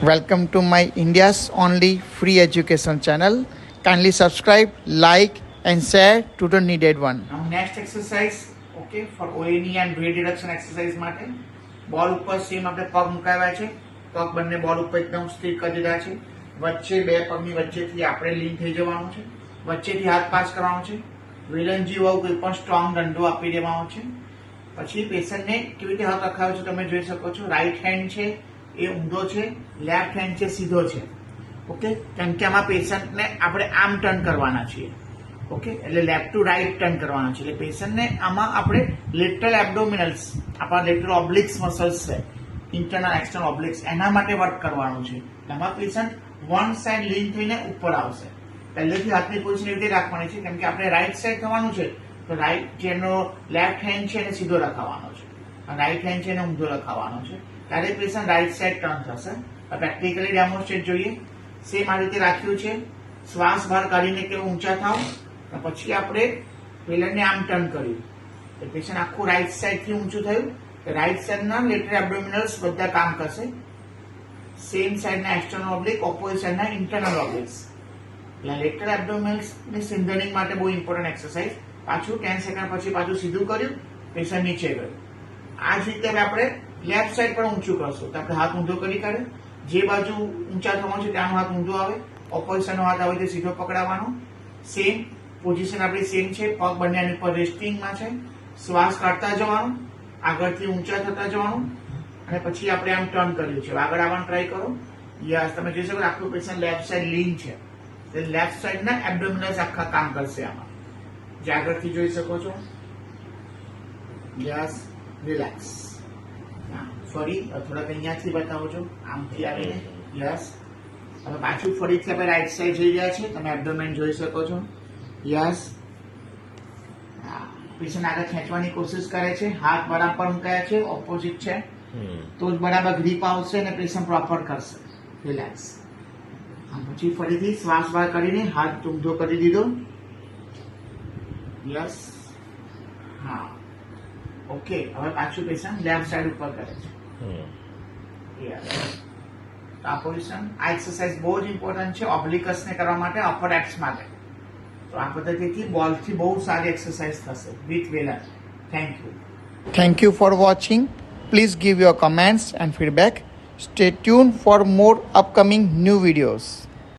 Welcome to my India's only free education channel. Kindly subscribe, like and share to the needed one. Now next exercise, okay, for ONE and weight reduction exercise માટે બોલ ઉપર same આપણે પગ મુકાવ્યા છે. પગ બંને બોલ ઉપર એકદમ સ્થિર કરી દીધા છે. વચ્ચે બે પગની વચ્ચેથી આપણે લીન થઈ જવાનું છે. વચ્ચેથી હાથ પાસ કરવાનો છે. વિલનજી વાવ કોઈ પણ સ્ટ્રોંગ દંડો આપી દેવાનો છે. પછી પેશન્ટને કેવી રીતે હાથ રખાવ્યો છે તમે જોઈ શકો છો. રાઈટ હેન્ડ છે એ ઊંધો છે, લેફ્ટ હેન્ડ છે સીધો છે. ઓકે, કેમ કે આમાં પેશન્ટને આપણે આમ ટર્ન કરવાના છીએ. ઓકે, એટલે લેફ્ટ ટુ રાઈટ ટર્ન કરવાના છે. એટલે પેશન્ટને આમાં આપણે લેટરલ એબ્ડોમિનલ્સ, આપણા લેટરલ ઓબ્લિક્સ મસલ્સ છે, ઇન્ટરનલ એક્સટર્નલ ઓબ્લિક્સ, એના માટે વર્ક કરવાનું છે. આમાં પેશન્ટ વન સાઈડ લીન થઈને ઉપર આવશે. પહેલેથી હાથની પોઝિશન એવી રીતે રાખવાની છે કેમ કે આપણે રાઈટ સાઈડ થવાનું છે, તો રાઈટ જેનો લેફ્ટ હેન્ડ છે એને સીધો રખાવાનો છે, રાઈટ હેન્ડ છે એને ઊંધો રખાવાનો છે. ત્યારે પેશન્ટ રાઈટ સાઈડ ટર્ન થશે. પ્રેક્ટિકલી ડેમોન્સ્ટ્રેટ જોઈએ. સેમ આ રીતે રાખ્યું છે. શ્વાસ બહાર કાઢીને કે ઊંચા થાવ, પછી આપણે પેલરને આમ ટર્ન કર્યું, પેશન્ટ આખું રાઈટ સાઈડ થી ઊંચું થયું. રાઈટ સાઈડના લેટરલ એબ્ડોમિનલ્સ બધા કામ કરશે. સેમ સાઈડના એક્સટર્નલ ઓબ્લિક, ઓપોઝિટ સાઈડના ઇન્ટરનલ ઓબ્લિક્સ. એટલે લેટરલ એબ્ડોમિનલ્સ ની સિન્ધનિંગ માટે બહુ ઇમ્પોર્ટન્ટ એક્સરસાઇઝ. પાછું 10 સેકન્ડ પછી પાછું સીધું કર્યું, પેશન્ટ નીચે ગયું. આ જ રીતે આપણે લેફ્ટ સાઈડ પણ ઊંચું કરશું. તો આપણે હાથ ઊંધો કરી કાઢે, જે બાજુ ઊંચા થવાનું છે ત્યાંનો હાથ ઊંધો આવે, ઓપોઝિશનનો હાથ આવે તે સીધો પકડાવવાનો. સેમ પોઝિશન આપણી સેમ છે. પગ બંને ઉપર રેસ્ટિંગમાં છે. શ્વાસ કાઢતા જવાનું, આગળથી ઊંચા થતા જવાનું, અને પછી આપણે આમ ટર્ન કર્યું છે. આગળ આવવાનું ટ્રાય કરો. યસ, તમે જોઈ શકો આખું પેશન્ટ લેફ્ટ સાઈડ લીન છે. લેફ્ટ સાઈડના એબ્ડોમિનલ્સ આખા કામ કરશે આમાં, જે આગળથી જોઈ શકો છો. Yes, relax. ફરી થોડાક અહીંયાથી બતાવો છો, આમથી આવીને. યસ, હવે પાછું ફરીથી આપણે રાઈટ સાઈડ જઈ રહ્યા છે. તમે એબ્ડોમેન જોઈ શકો છો. યસ, પેશન્ટ આગળ ખેંચવાની કોશિશ કરે છે. હાથ બરાબર મુકાયા છે, ઓપોઝિટ છે, તો જ બરાબર ગ્રીપ આવશે અને પેશન્ટ પ્રોપર કરશે. રિલેક્સ. પછી ફરીથી શ્વાસ બહાર કાઢીને હાથ ઊંધો કરી દીધો. યસ, હા, ઓકે. હવે પાછું પેશન્ટ લેફ્ટ સાઈડ ઉપર કરે છે. આ પોઝિશન, આ એક્સરસાઇઝ બહુ જ ઇમ્પોર્ટન્ટ છે ઓબ્લિકસ ને કરવા માટે, અપર એબ્સ માટે. તો આ પદ્ધતિથી બોલથી બહુ સારી એક્સરસાઇઝ થશે વિથ વેલર. Thank you. Thank you for watching. Please give your comments and feedback. Stay tuned for more upcoming new videos.